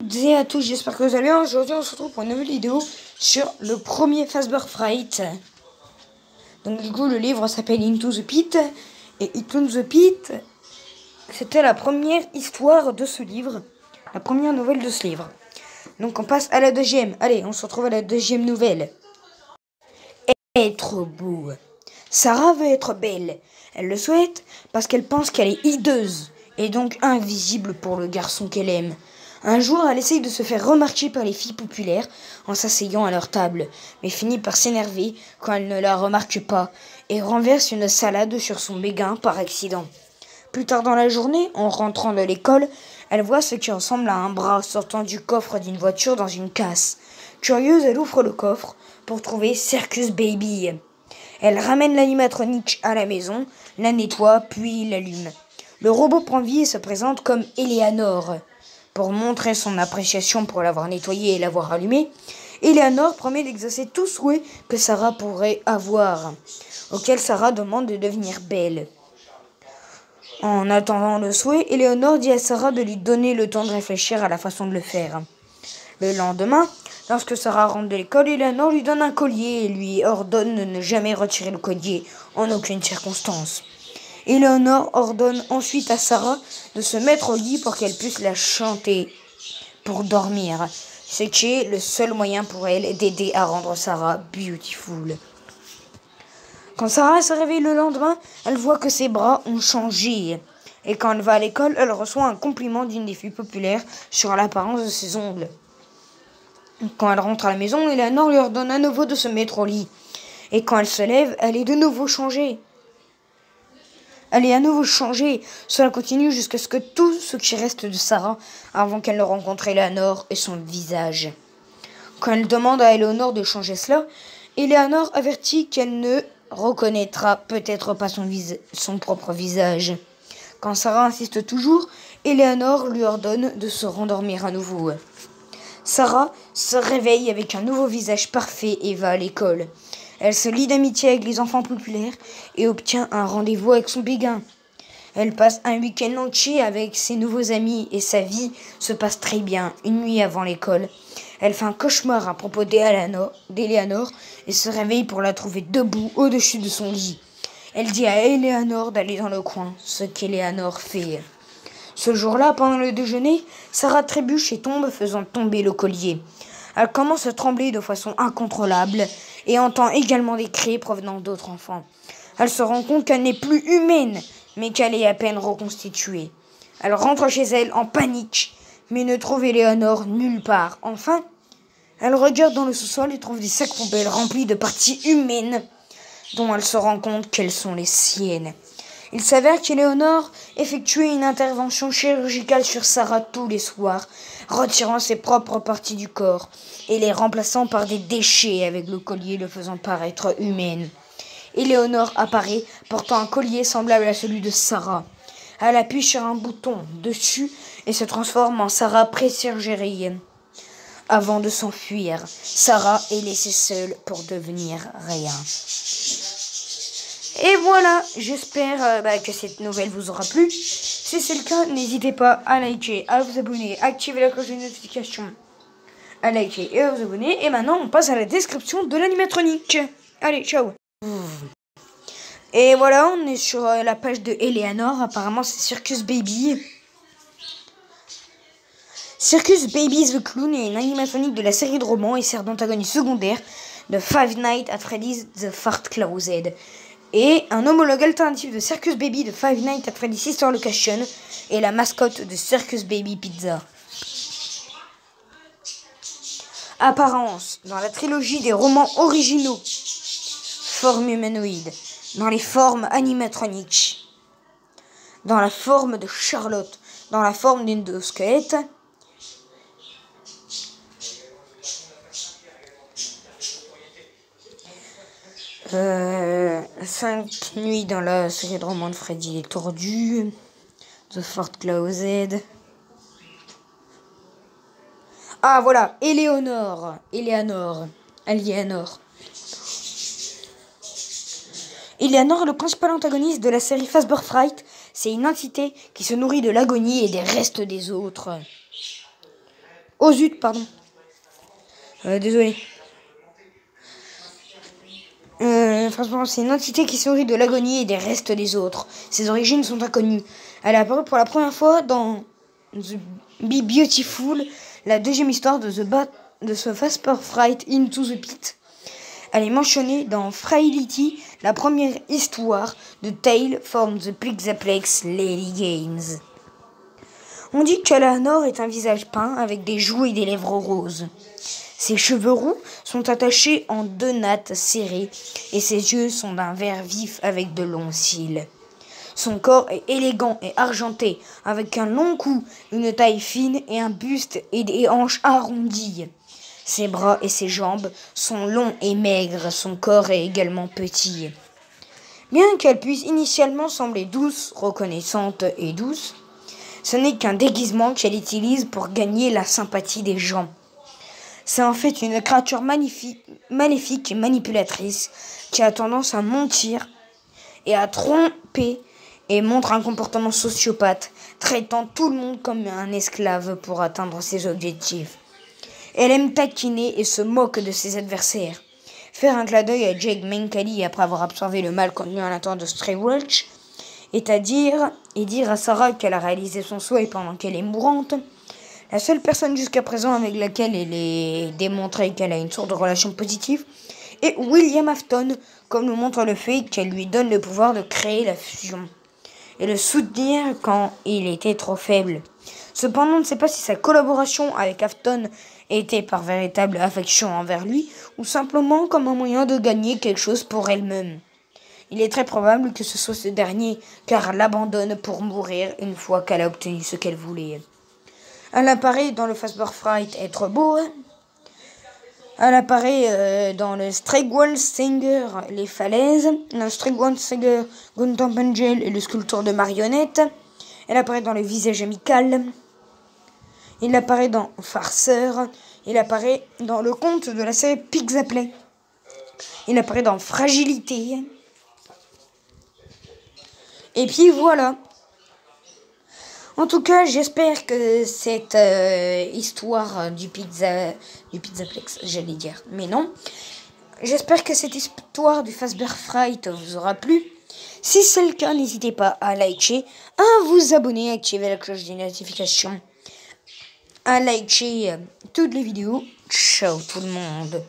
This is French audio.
toutes et à tous, j'espère que vous allez bien. Aujourd'hui on se retrouve pour une nouvelle vidéo sur le premier Fazbear Fright. Donc du coup le livre s'appelle Into the Pit. Et Into the Pit, c'était la première histoire de ce livre. La première nouvelle de ce livre. Donc on passe à la deuxième. Allez, on se retrouve à la deuxième nouvelle. Être beau. Sarah veut être belle. Elle le souhaite parce qu'elle pense qu'elle est hideuse. Et donc invisible pour le garçon qu'elle aime. Un jour, elle essaye de se faire remarquer par les filles populaires en s'asseyant à leur table, mais finit par s'énerver quand elle ne la remarque pas et renverse une salade sur son béguin par accident. Plus tard dans la journée, en rentrant de l'école, elle voit ce qui ressemble à un bras sortant du coffre d'une voiture dans une casse. Curieuse, elle ouvre le coffre pour trouver Circus Baby. Elle ramène l'animatronique à la maison, la nettoie, puis l'allume. Le robot prend vie et se présente comme Eleanor. Pour montrer son appréciation pour l'avoir nettoyé et l'avoir allumé, Eleanor promet d'exaucer tout souhait que Sarah pourrait avoir, auquel Sarah demande de devenir belle. En attendant le souhait, Eleanor dit à Sarah de lui donner le temps de réfléchir à la façon de le faire. Le lendemain, lorsque Sarah rentre de l'école, Eleanor lui donne un collier et lui ordonne de ne jamais retirer le collier en aucune circonstance. Eleanor ordonne ensuite à Sarah de se mettre au lit pour qu'elle puisse la chanter pour dormir, ce qui est le seul moyen pour elle d'aider à rendre Sarah beautiful. Quand Sarah se réveille le lendemain, elle voit que ses bras ont changé. Et quand elle va à l'école, elle reçoit un compliment d'une des filles populaires sur l'apparence de ses ongles. Quand elle rentre à la maison, Eleanor lui ordonne à nouveau de se mettre au lit. Et quand elle se lève, elle est de nouveau changée. Cela continue jusqu'à ce que tout ce qui reste de Sarah avant qu'elle ne rencontre Eleanor est son visage. Quand elle demande à Eleanor de changer cela, Eleanor avertit qu'elle ne reconnaîtra peut-être pas son propre visage. Quand Sarah insiste toujours, Eleanor lui ordonne de se rendormir à nouveau. Sarah se réveille avec un nouveau visage parfait et va à l'école. Elle se lie d'amitié avec les enfants populaires et obtient un rendez-vous avec son béguin. Elle passe un week-end entier avec ses nouveaux amis et sa vie se passe très bien. Une nuit avant l'école, elle fait un cauchemar à propos d'Eleanor et se réveille pour la trouver debout au-dessus de son lit. Elle dit à Eleanor d'aller dans le coin, ce qu'Eleanor fait. Ce jour-là, pendant le déjeuner, Sarah trébuche et tombe, faisant tomber le collier. Elle commence à trembler de façon incontrôlable et entend également des cris provenant d'autres enfants. Elle se rend compte qu'elle n'est plus humaine, mais qu'elle est à peine reconstituée. Elle rentre chez elle en panique, mais ne trouve Eleanor nulle part. Enfin, elle regarde dans le sous-sol et trouve des sacs poubelles remplis de parties humaines, dont elle se rend compte qu'elles sont les siennes. Il s'avère qu'Eleanor effectuait une intervention chirurgicale sur Sarah tous les soirs, retirant ses propres parties du corps et les remplaçant par des déchets avec le collier le faisant paraître humaine. Eleanor apparaît portant un collier semblable à celui de Sarah. Elle appuie sur un bouton dessus et se transforme en Sarah pré-chirurgie. Avant de s'enfuir, Sarah est laissée seule pour devenir rien. Et voilà, j'espère que cette nouvelle vous aura plu. Si c'est le cas, n'hésitez pas à liker, à vous abonner, à activer la cloche de notification, à liker et à vous abonner. Et maintenant, on passe à la description de l'animatronique. Allez, ciao. Et voilà, on est sur la page de Eleanor. Apparemment, c'est Circus Baby. Circus Baby the Clown est une animatronique de la série de romans et sert d'antagoniste secondaire de Five Nights at Freddy's The Fart Closet. Et un homologue alternatif de Circus Baby de Five Nights at Freddy's Sister Location est la mascotte de Circus Baby Pizza. Apparence, dans la trilogie des romans originaux. Forme humanoïde, dans les formes animatroniques. Dans la forme de Charlotte, dans la forme d'endosquelette. Cinq nuits dans la série de romans de Freddy les Tordus, The Fart Closet. Ah voilà, Eleanor, Eleanor, le principal antagoniste de la série Fazbear Fright, c'est une entité qui se nourrit de l'agonie et des restes des autres. Oh zut, pardon. Désolé. Franchement, c'est une entité qui sourit de l'agonie et des restes des autres. Ses origines sont inconnues. Elle est apparue pour la première fois dans The Be Beautiful, la deuxième histoire de The Vesper Fright Into the Pit. Elle est mentionnée dans Frailty, la première histoire de Tale from the Pixaplex Lady Games. On dit qu'Eleanor est un visage peint avec des joues et des lèvres roses. Ses cheveux roux sont attachés en 2 nattes serrées et ses yeux sont d'un vert vif avec de longs cils. Son corps est élégant et argenté avec un long cou, une taille fine et un buste et des hanches arrondies. Ses bras et ses jambes sont longs et maigres, son corps est également petit. Bien qu'elle puisse initialement sembler douce, reconnaissante et douce, ce n'est qu'un déguisement qu'elle utilise pour gagner la sympathie des gens. C'est en fait une créature maléfique et manipulatrice qui a tendance à mentir et à tromper et montre un comportement sociopathe, traitant tout le monde comme un esclave pour atteindre ses objectifs. Elle aime taquiner et se moque de ses adversaires. Faire un clin d'œil à Jake Mancali après avoir absorbé le mal contenu à l'intérieur de Straywatch, et dire à Sarah qu'elle a réalisé son souhait pendant qu'elle est mourante. La seule personne jusqu'à présent avec laquelle elle est démontrée qu'elle a une sorte de relation positive est William Afton, comme le montre le fait qu'elle lui donne le pouvoir de créer la fusion et le soutenir quand il était trop faible. Cependant, on ne sait pas si sa collaboration avec Afton était par véritable affection envers lui ou simplement comme un moyen de gagner quelque chose pour elle-même. Il est très probable que ce soit ce dernier, car elle l'abandonne pour mourir une fois qu'elle a obtenu ce qu'elle voulait. Elle apparaît dans le Vesper Fright Être Beau. Elle apparaît dans le Strigwall Singer Les Falaises, le Strigwall Singer Guntham Angel et le sculpteur de marionnettes. Elle apparaît dans le Visage Amical. Il apparaît dans Farceur. Il apparaît dans le conte de la série Pixaplay. Il apparaît dans Fragilité. Et puis voilà. En tout cas, j'espère que cette histoire du Pizzaplex, j'allais dire, mais non. J'espère que cette histoire du Vesper Fright vous aura plu. Si c'est le cas, n'hésitez pas à liker, à vous abonner, à activer la cloche des notifications, à liker toutes les vidéos. Ciao tout le monde.